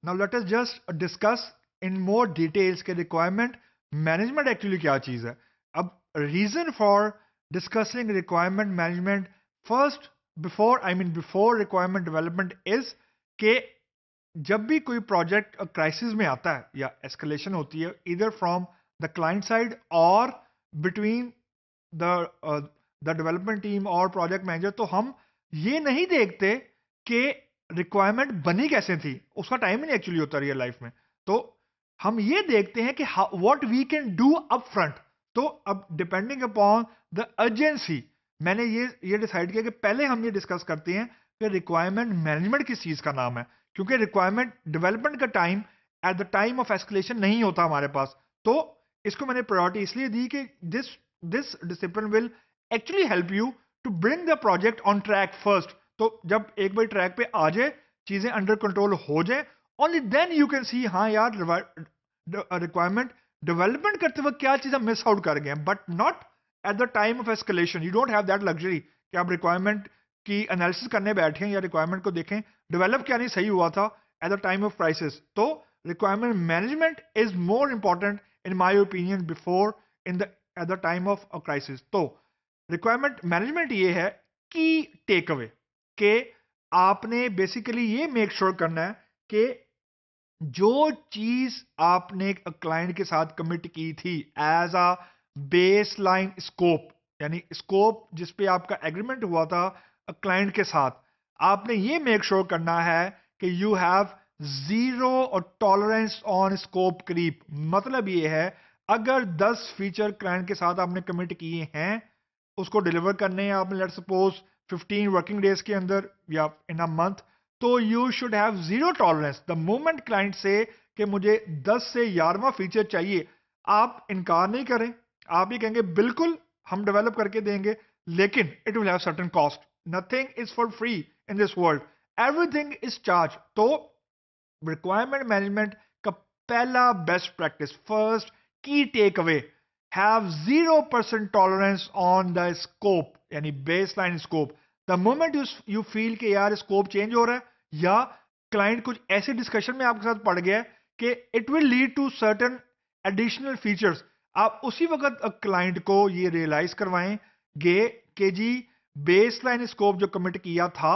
Now let us just discuss in more details के requirement management actually क्या चीज है. अब reason for discussing requirement management first before requirement development is के जब भी कोई प्रोजेक्ट क्राइसिस में आता है या एस्केलेशन होती है इधर फ्रॉम द क्लाइंट साइड और between the the development team और प्रोजेक्ट मैनेजर, तो हम ये नहीं देखते कि रिक्वायरमेंट बनी कैसे थी, उसका टाइम ही नहीं एक्चुअली होता रियल लाइफ में. तो हम ये देखते हैं कि what we can do up front. तो अब डिपेंडिंग अपॉन द अर्जेंसी मैंने ये डिसाइड किया कि पहले हम ये डिस्कस करते हैं कि रिक्वायरमेंट मैनेजमेंट किस चीज का नाम है, क्योंकि रिक्वायरमेंट डेवलपमेंट का time eight the time of escalation नहीं होता हमारे पास. तो इसको मैंने प्रायोरिटी इसलिए दी कि this discipline will actually help you to bring the project on track first. तो जब एक बार ट्रैक पे आ जाए, चीजें अंडर कंट्रोल हो जाए, only then you can see हाँ यार रिक्वायरमेंट डेवलपमेंट करते वक्त क्या चीजें मिस आउट कर गए, but not at the time of escalation. You don't have that luxury कि आप रिक्वायरमेंट की एनालिसिस करने बैठे हैं या रिक्वायरमेंट को देखें डेवलप क्या नहीं सही हुआ था at the time of crisis. तो requirement management is more important in my opinion before in the at the time of a crisis. तो रिक्वायरमेंट मैनेजमेंट ये है कि टेक अवे कि आपने बेसिकली ये मेक श्योर करना है कि जो चीज आपने क्लाइंट के साथ कमिट की थी as a base line scope, यानी स्कोप जिस पे आपका एग्रीमेंट हुआ था क्लाइंट के साथ, आपने ये मेक श्योर करना है कि यू हैव जीरो और टॉलरेंस ऑन स्कोप क्रीप. मतलब ये है अगर 10 फीचर क्लाइंट के साथ आपने कमिट किए हैं उसको डिलीवर करने हैं आपने, लेट्स सपोज 15 वर्किंग डेज के अंदर या इन अ मंथ, तो you should have zero tolerance. The moment client से कि मुझे 10 से 11वां फीचर चाहिए, आप इनकार नहीं करें, आप ये कहेंगे बिल्कुल हम डेवलप करके देंगे, लेकिन it will have certain cost. Nothing is for free in this world, everything is charge. तो रिक्वायरमेंट मैनेजमेंट का पहला best practice, first key take away, have 0% tolerance on the scope, यानी base line scope. The moment you feel कि यार scope change हो रहा है या क्लाइंट कुछ ऐसे डिस्कशन में आपके साथ पड़ गया है कि it will lead to certain additional features, आप उसी वक्त क्लाइंट को ये रियलाइज करवाएंगे कि जी बेस लाइन स्कोप जो कमिट किया था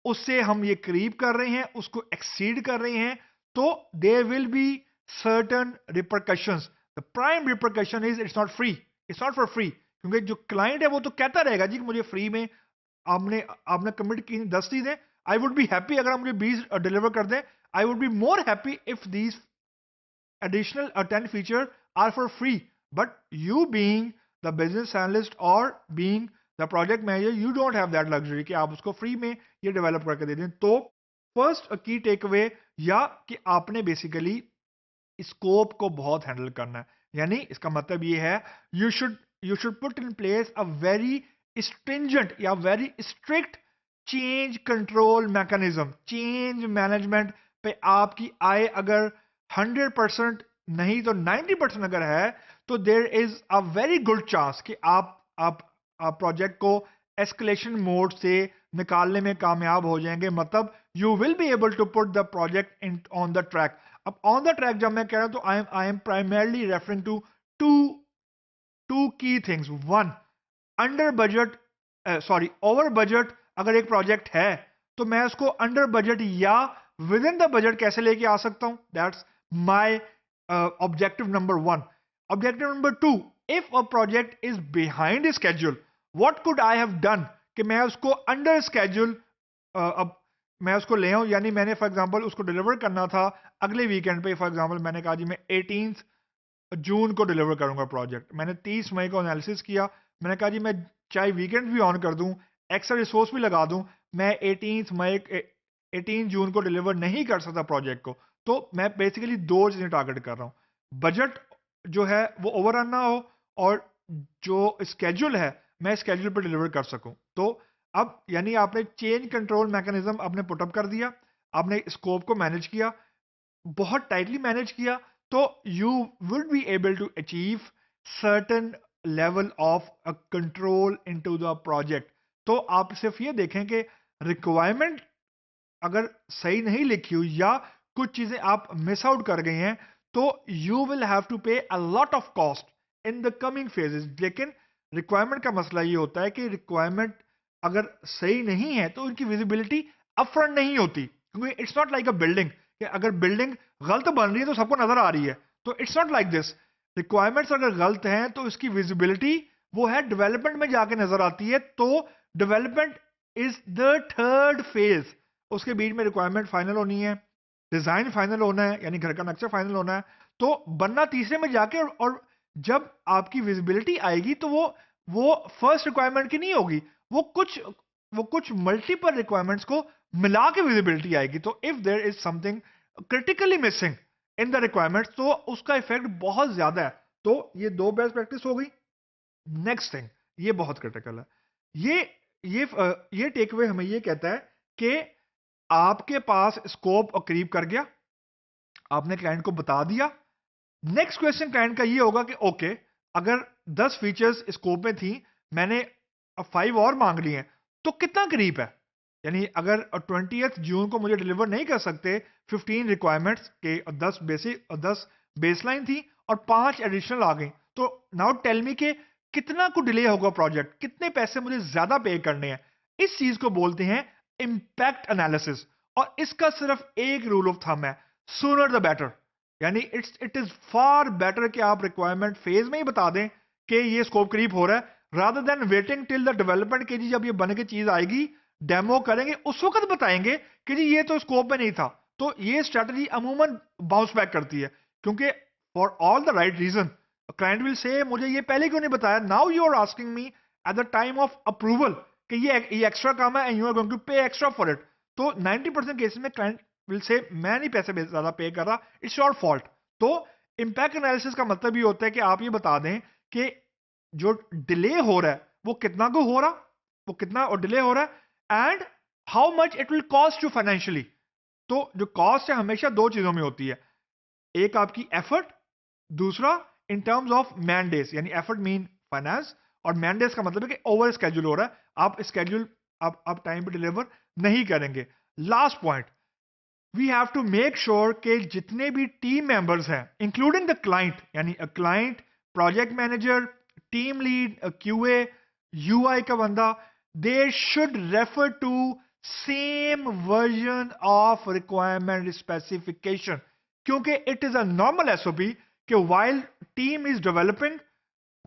उससे हम ये करीब कर रहे हैं, उसको एक्सीड कर रहे हैं, तो there will be certain repercussions. The prime repercussion is it's not free, it's not for free, क्योंकि जो क्लाइंट है वो तो कहता रहेगा जी कि मुझे फ्री में आपने आपने कमिट की 10 चीजें, आई वुड बी हैप्पी अगर आप मुझे 20 डिलीवर कर दें. I would be more happy if these additional 10 features are for free. But you being the business analyst or being the project manager, you don't have that luxury कि आप उसको free में ये डेवलप करके दे दें. तो फर्स्ट की टेक अवे या कि आपने बेसिकली स्कोप को बहुत हैंडल करना है, यानी इसका मतलब ये है you should put in place a very stringent या very strict change control mechanism. Change management पे आपकी आय अगर 100% नहीं तो 90% अगर है, तो there is a very good chance कि आप प्रोजेक्ट को एस्केलेशन मोड से निकालने में कामयाब हो जाएंगे. मतलब you will be able to put the project in on the track. अब ऑन द ट्रैक जब मैं कह रहा हूं तो I am primarily referring to two two key things. One, under budget, sorry over budget अगर एक प्रोजेक्ट है तो मैं उसको अंडर बजट या विद इन द बजट कैसे लेके आ सकता हूं. That's my objective number one. Objective number two, if a project is behind schedule, what could I have done कि मैं उसको अंडर स्केड्यूल अब मैं उसको ले आऊं, यानी मैंने फॉर एग्जांपल उसको डिलीवर करना था अगले वीकेंड पे. फॉर एग्जांपल मैंने कहा जी मैं 18 जून को डिलीवर करूंगा प्रोजेक्ट, मैंने 30 मई को एनालिसिस किया, मैंने कहा जी मैं चाहे वीकेंड भी ऑन कर दूं, एक्स्ट्रा रिसोर्स भी लगा दूं, मैं 18 जून को डिलीवर नहीं कर सकता प्रोजेक्ट को. तो मैं बेसिकली दो चीजें टारगेट कर रहा हूं, बजट जो है वो ओवर रन ना हो और जो स्केड्यूल है मैं स्केड्यूल पर डिलीवर कर सकूं. तो अब यानी आपने चेंज कंट्रोल मैकेनिज्म आपने पुटअप कर दिया, आपने स्कोप को मैनेज किया, बहुत टाइटली मैनेज किया, तो you will be able to achieve certain level of control into the project. तो आप सिर्फ ये देखें कि रिक्वायरमेंट अगर सही नहीं लिखी हुई या कुछ चीजें आप मिस आउट कर गए हैं, तो यू विल हैव टू पे a lot of cost in the coming phases. लेकिन रिक्वायरमेंट का मसला ये होता है कि रिक्वायरमेंट अगर सही नहीं है तो उनकी विजिबिलिटी अपफ्रंट नहीं होती, क्योंकि it's not like a building कि अगर बिल्डिंग गलत बन रही है तो सबको नजर आ रही है, तो it's not like this. Requirements अगर गलत हैं तो इसकी विजिबिलिटी वो है डेवलपमेंट में जाके नजर आती है। तो development is the third phase, उसके बीच में रिक्वायरमेंट फाइनल होनी है, डिजाइन फाइनल होना है, यानी घर का नक्शा फाइनल होना है, तो बनना तीसरे में जाके। और जब आपकी विजिबिलिटी आएगी तो वो फर्स्ट रिक्वायरमेंट की नहीं होगी, वो कुछ मल्टीपल रिक्वायरमेंट्स को मिला के विजिबिलिटी आएगी। तो if there is something critically missing in the requirements तो उसका इफेक्ट बहुत ज्यादा है। तो ये दो बेस्ट प्रैक्टिस हो गई। नेक्स्ट थिंग, ये बहुत क्रिटिकल है, ये ये टेक अवे हमें ये कहता है कि आपके पास स्कोप करीब कर गया, आपने क्लाइंट को बता दिया। नेक्स्ट क्वेश्चन क्लाइंट का ये होगा कि ओके, अगर 10 फीचर्स स्कोप में थी, मैंने 5 और मांग लिए हैं, तो कितना करीब है? यानी अगर 20th जून को मुझे डिलीवर नहीं कर सकते 15 रिक्वायरमेंट्स के 10 बेसलाइन थी और 5 एडिशनल आ गई, तो नाउ टेल मी के कितना को डिले होगा प्रोजेक्ट, कितने पैसे मुझे ज्यादा पे करने हैं। इस चीज को बोलते हैं इंपैक्ट एनालिसिस। और इसका सिर्फ एक रूल ऑफ थंब है, सूनर द बेटर। यानी इट इज फार बेटर कि आप रिक्वायरमेंट फेज में ही बता दें कि ये स्कोप करीब हो रहा है, rather than waiting till the development के जी जब ये बन के चीज आएगी, डेमो करेंगे, उस वक्त बताएंगे कि जी ये तो स्कोप में नहीं था। तो ये स्ट्रेटजी अमूमन बाउंस बैक करती है, क्योंकि for all the right reason client will say मुझे ये पहले क्यों नहीं बताया, now you are asking me at the time of approval कि ये एक्स्ट्रा काम है and you are going to pay extra for it. तो 90% केसेस में क्लाइंट विल से मैं नहीं पैसे ज्यादा पे कर रहा, इट्स योर फॉल्ट। तो इंपैक्ट एनालिसिस का मतलब ये होता है कि आप ये बता दें कि जो डिले हो रहा है वो कितना को हो रहा, वो कितना और डिले हो रहा है, and how much it will cost you financially. तो जो कॉस्ट है हमेशा दो चीजों में होती है, एक आपकी एफर्ट, दूसरा in terms of man days, यानी एफर्ट मीन फाइनेंस और मैन डेज का मतलब है कि ओवर स्केड्यूल हो रहा है, आप स्केड्यूल आप टाइम पे डिलीवर नहीं करेंगे। Last point, we have to make sure कि जितने भी टीम मेंबर्स हैं इंक्लूडिंग द क्लाइंट, यानी a client, project manager, team lead, QA, UI का बंदा, they should refer to same version of requirement specification. क्योंकि it is a normal SOP कि while team is developing,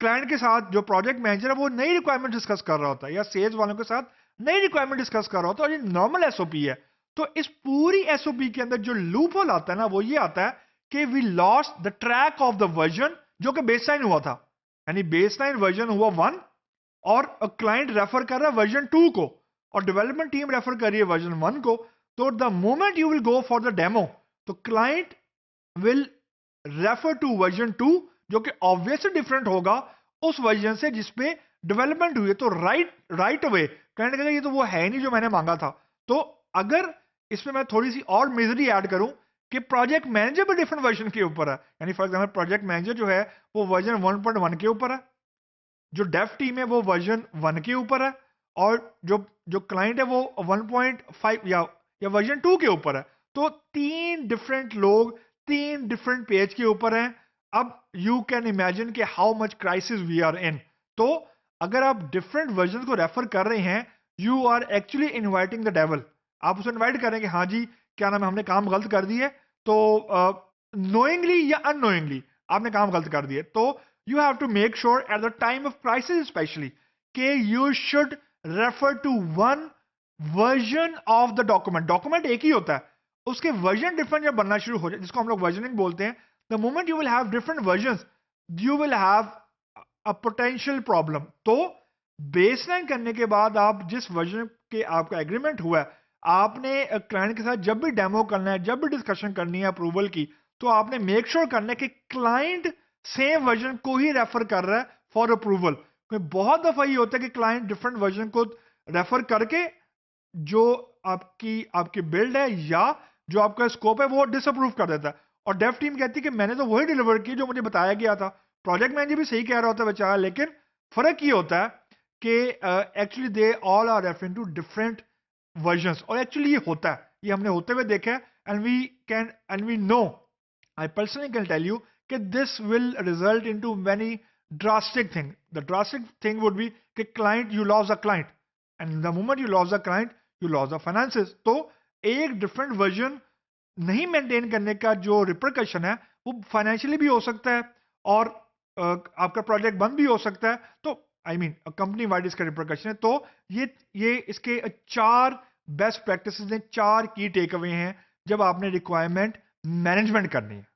client के साथ जो project manager है वो नई रिक्वायरमेंट डिस्कस कर रहा होता है, या सेल्स वालों के साथ नई रिक्वायरमेंट डिस्कस कर रहा होता है, और ये नॉर्मल एसओपी है। तो इस पूरी एसओपी के अंदर जो लूप होल आता है ना, वो ये आता है कि we lost the track of the version जो कि बेसलाइन हुआ था। यानी बेसलाइन वर्जन हुआ 1 और क्लाइंट रेफर कर रहा है वर्जन 2 को, और डेवलपमेंट टीम रेफर कर रही है वर्जन 1 को। तो the moment you will go for the demo, तो client will refer to version 2 जो कि ऑब्वियसली डिफरेंट होगा उस वर्जन से जिसपे डेवलपमेंट हुई है। तो राइट अवे कहने लगा ये तो वो है नहीं जो मैंने मांगा था। तो अगर इसमें मैं थोड़ी सी और मिजरी ऐड करूं कि प्रोजेक्ट मैनेजर भी डिफरेंट वर्जन के ऊपर है, यानी फॉर एग्जांपल प्रोजेक्ट मैनेजर जो है वो वर्जन 1.1 के ऊपर है, जो डेव टीम है वो वर्जन 1 के ऊपर है, और जो क्लाइंट है वो 1.5 या वर्जन 2 के ऊपर है। तो 3 डिफरेंट लोग 3 डिफरेंट पेज के ऊपर हैं। अब यू कैन इमेजिन कि how much crisis we are in. तो अगर आप डिफरेंट वर्जन को रेफर कर रहे हैं, you are actually inviting the devil. आप उसे इनवाइट करें कि हाँ जी क्या नाम है, हमने काम गलत कर दिए, तो नोइंगली या अननोइंगली आपने काम गलत कर दिए। तो you have to make sure at the time of crisis especially कि you should refer to one version of the document एक ही होता है, उसके वर्जन डिफरेंट जब बनना शुरू हो जाए, जिसको हम लोग वर्जनिंग बोलते हैं, the moment you will have different versions you will have a potential problem। तो बेसलाइन करने के बाद आप जिस वर्जन के आपका एग्रीमेंट हुआ है, आपने क्लाइंट के साथ जब भी डेमो करना है, जब भी डिस्कशन करनी है अप्रूवल की, तो आपने मेक श्योर करना है कि क्लाइंट सेम वर्जन को ही रेफर कर रहा है फॉर अप्रूवल। क्योंकि बहुत दफा ये होता है कि क्लाइंट डिफरेंट वर्जन को रेफर करके जो आपकी बिल्ड है या जो आपका स्कोप है वो डिसअप्रूव कर देता है, और डेव टीम कहती है कि मैंने तो वही डिलीवर की जो मुझे बताया गया था। प्रोजेक्ट मैनेजर भी सही कह रहा होता है बेचारा, लेकिन फर्क ये होता है कि actually they all are referring to different versions, और एक्चुअली ये होता है ये हमने होते हुए देखा है, and we know, I personally can tell you कि this will result into many drastic thing. The drastic thing would be कि client, you loss a client, and the moment you loss a client you loss a finances. तो एक different version नहीं maintain करने का जो repercussion है वो financially भी हो सकता है, और आपका प्रोजेक्ट बंद भी हो सकता है. तो आई मीन कंपनी वाइड इसका रिपरकशन है. तो ये इसके 4 बेस्ट प्रैक्टिसेस हैं, 4 की टेक अवे हैं जब आपने रिक्वायरमेंट मैनेजमेंट करनी है.